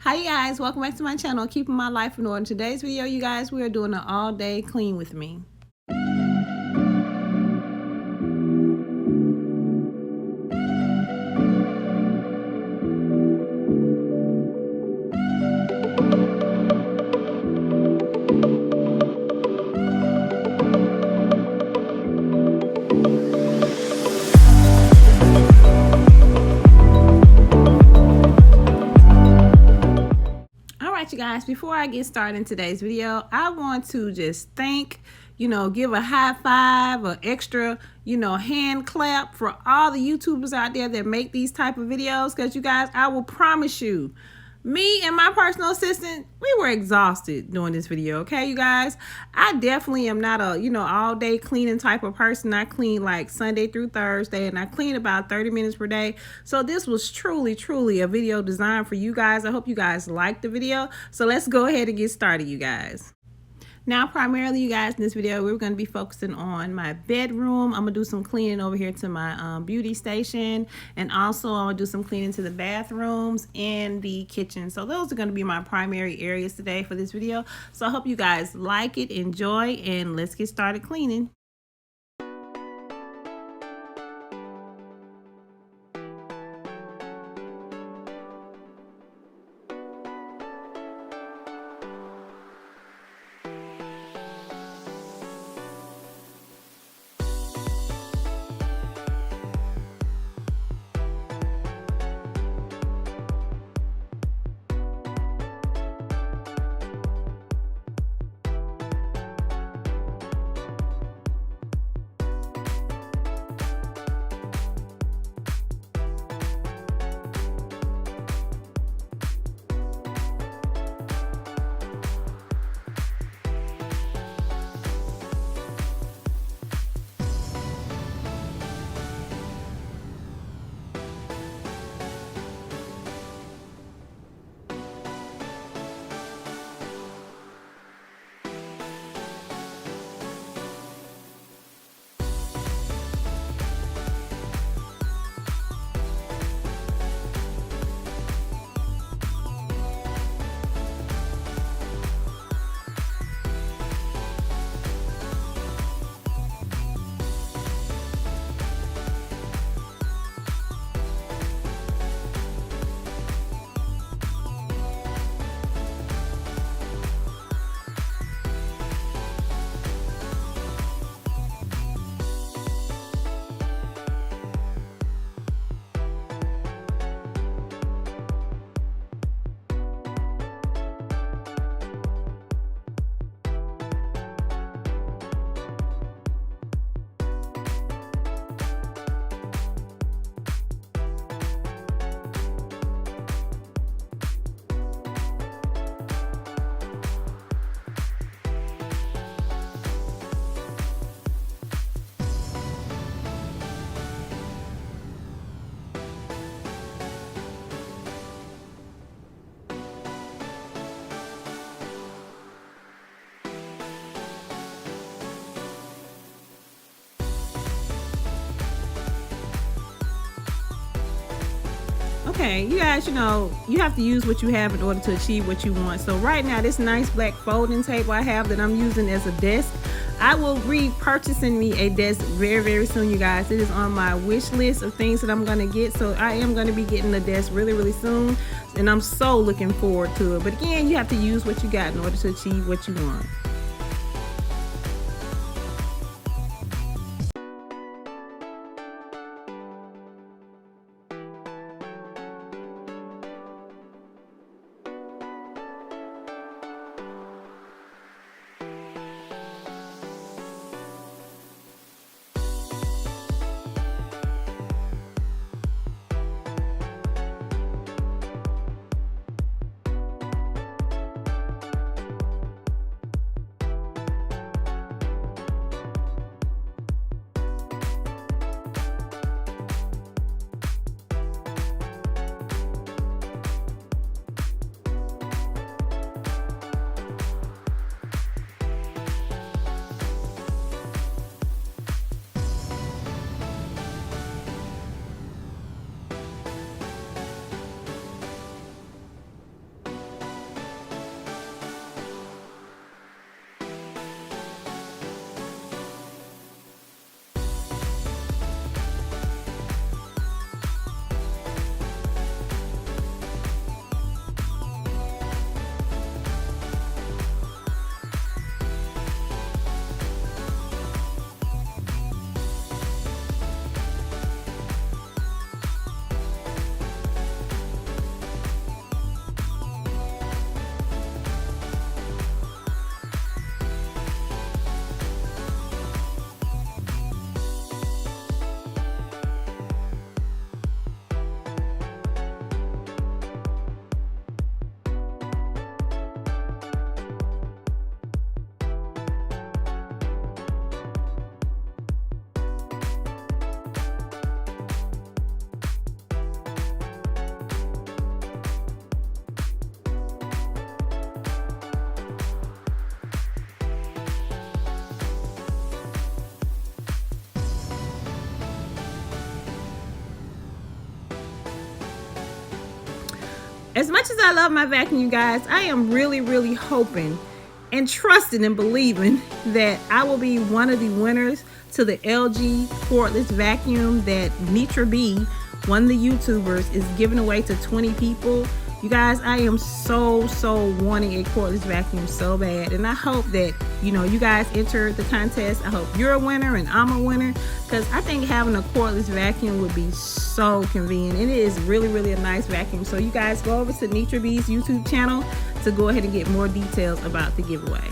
Hi you guys, welcome back to my channel, Keeping My Life in Order. In today's video, you guys, we are doing an all-day clean with me. You guys, before I get started in today's video, I want to just thank, give a high five or extra, hand clap for all the YouTubers out there that make these type of videos. Because you guys, I will promise you, me and my personal assistant, we were exhausted doing this video. Okay, you guys, I definitely am not a, all day cleaning type of person. I clean like Sunday through Thursday, and I clean about 30 minutes per day. So this was truly a video designed for you guys. I hope you guys liked the video. So let's go ahead and get started, you guys. Now, primarily, you guys, in this video, we're going to be focusing on my bedroom. I'm going to do some cleaning over here to my beauty station. And also, I'm going to do some cleaning to the bathrooms and the kitchen. So those are going to be my primary areas today for this video. So I hope you guys like it, enjoy, and let's get started cleaning. Okay, you guys, you have to use what you have in order to achieve what you want. So right now, this nice black folding table I have that I'm using as a desk, I will be purchasing me a desk very soon, you guys. It is on my wish list of things that I'm going to get. So I am going to be getting a desk really soon. And I'm so looking forward to it. But again, you have to use what you got in order to achieve what you want. As much as I love my vacuum, you guys, I am really hoping and trusting and believing that I will be one of the winners to the LG cordless vacuum that Nitra B, one of the YouTubers, is giving away to 20 people. You guys, I am so wanting a cordless vacuum so bad, and I hope that, you know, you guys enter the contest. I hope you're a winner and I'm a winner, because I think having a cordless vacuum would be so convenient, and it is really a nice vacuum. So you guys go over to Nitra B's YouTube channel to go ahead and get more details about the giveaway.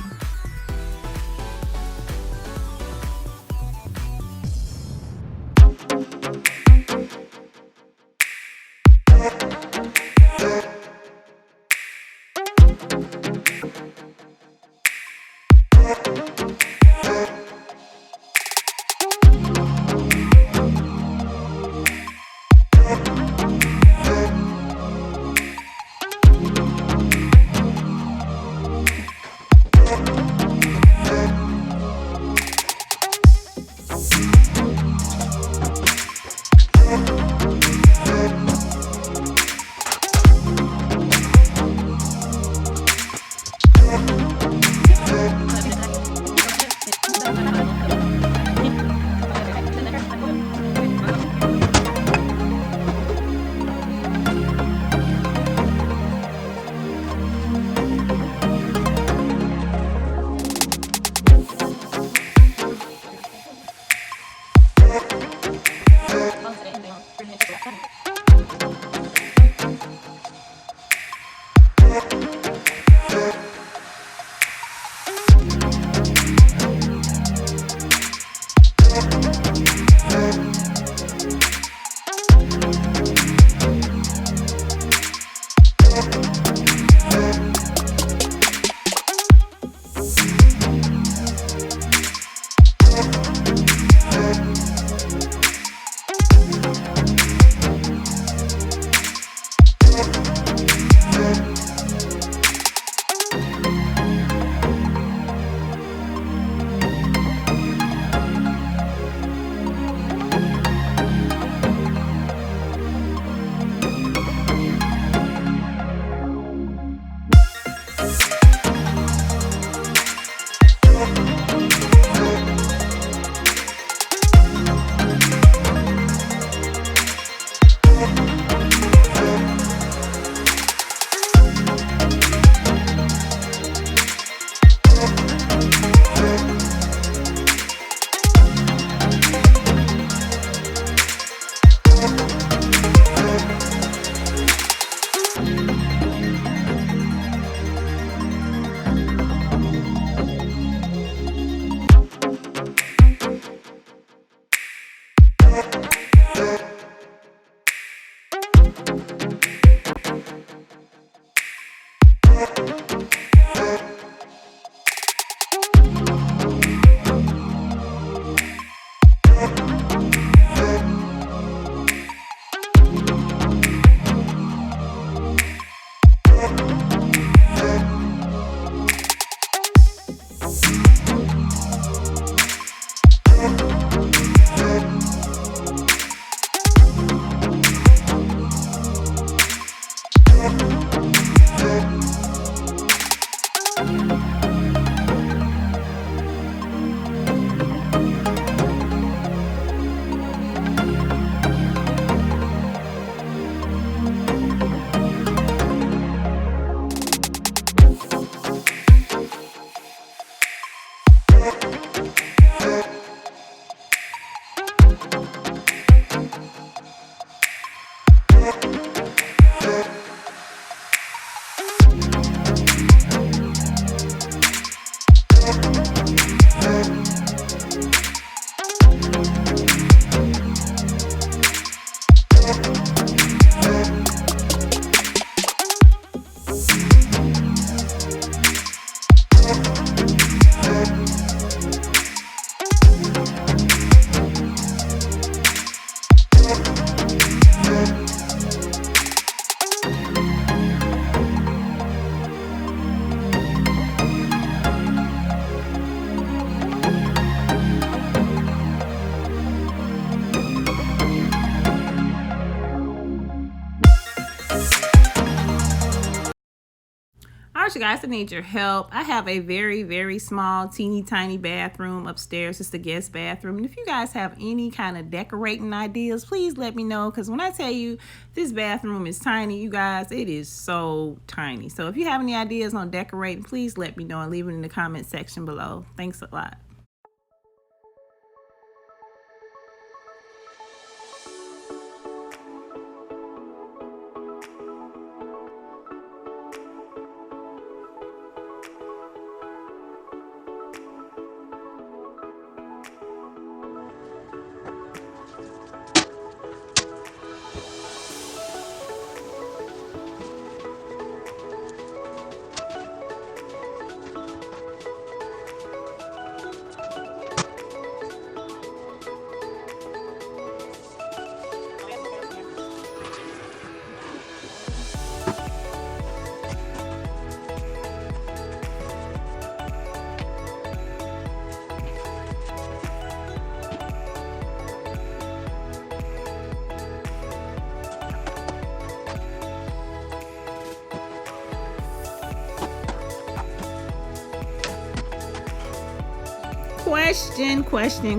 right, you guys, I need your help. I have a very, very small, teeny tiny bathroom upstairs. It's the guest bathroom. And if you guys have any kind of decorating ideas, please let me know. Because when I tell you this bathroom is tiny, you guys, it is so tiny. So if you have any ideas on decorating, please let me know and leave it in the comment section below. Thanks a lot.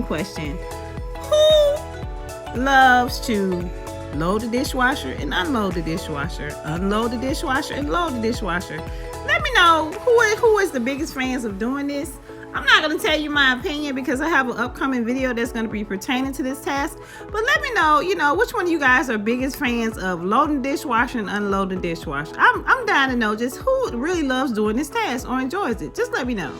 Question. Who loves to load the dishwasher and unload the dishwasher, unload the dishwasher and load the dishwasher? Let me know who is the biggest fans of doing this. I'm not going to tell you my opinion because I have an upcoming video that's going to be pertaining to this task. But let me know, which one of you guys are biggest fans of loading the dishwasher and unloading the dishwasher. I'm dying to know just who really loves doing this task or enjoys it. Just let me know.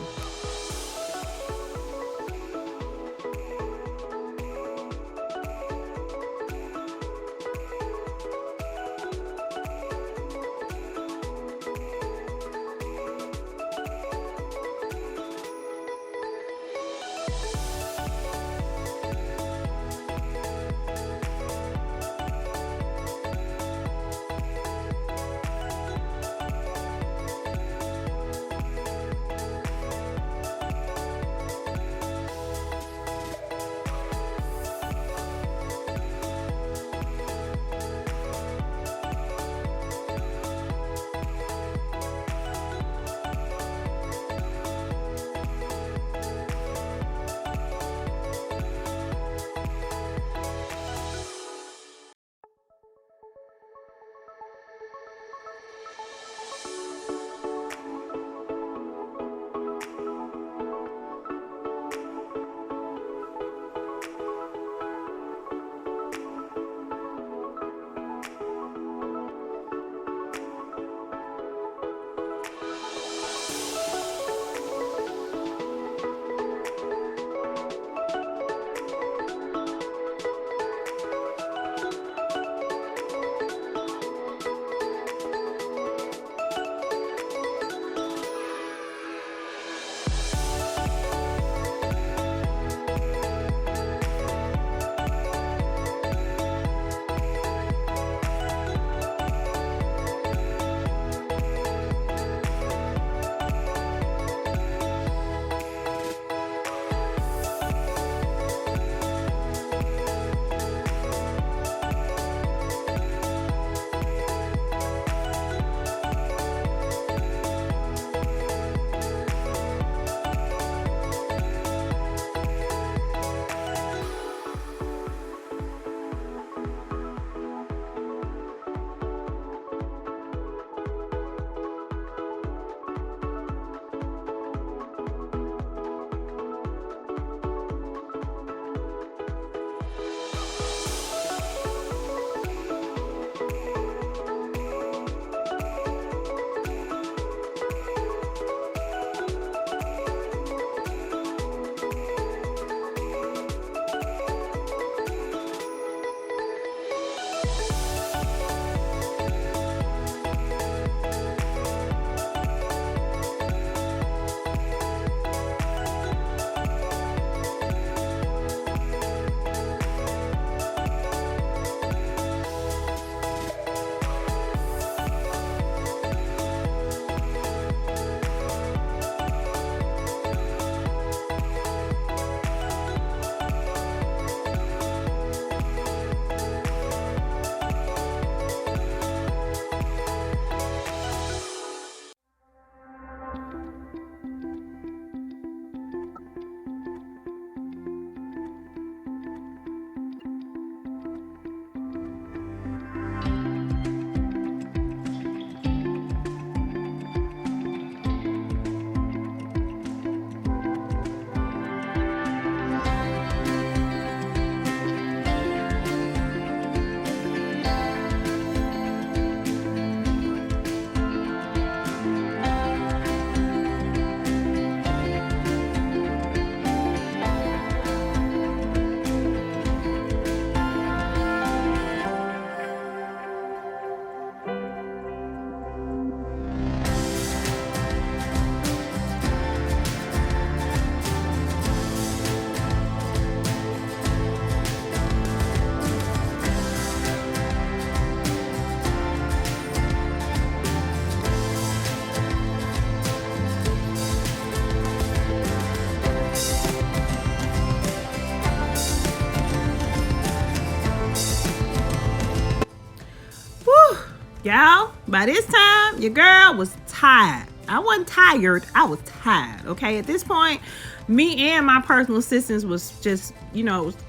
Y'all, by this time, your girl was tired. I wasn't tired, I was tired, okay? At this point, me and my personal assistant was just,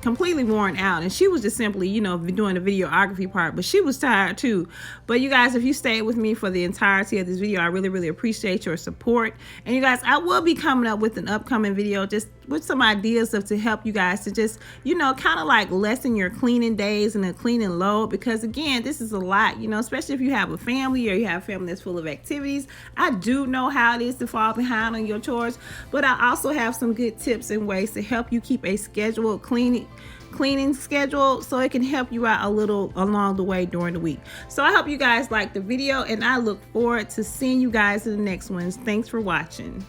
completely worn out. And she was just simply, doing the videography part. But she was tired too. But you guys, if you stayed with me for the entirety of this video, I really, really appreciate your support. And you guys, I will be coming up with an upcoming video just with some ideas to help you guys to just, kind of like lessen your cleaning days and the cleaning load. Because again, this is a lot, especially if you have a family or you have a family that's full of activities. I do know how it is to fall behind on your chores, but I also have some good tips and ways to help you keep a scheduled cleaning schedule so it can help you out a little along the way during the week. So I hope you guys like the video, and I look forward to seeing you guys in the next ones. Thanks for watching.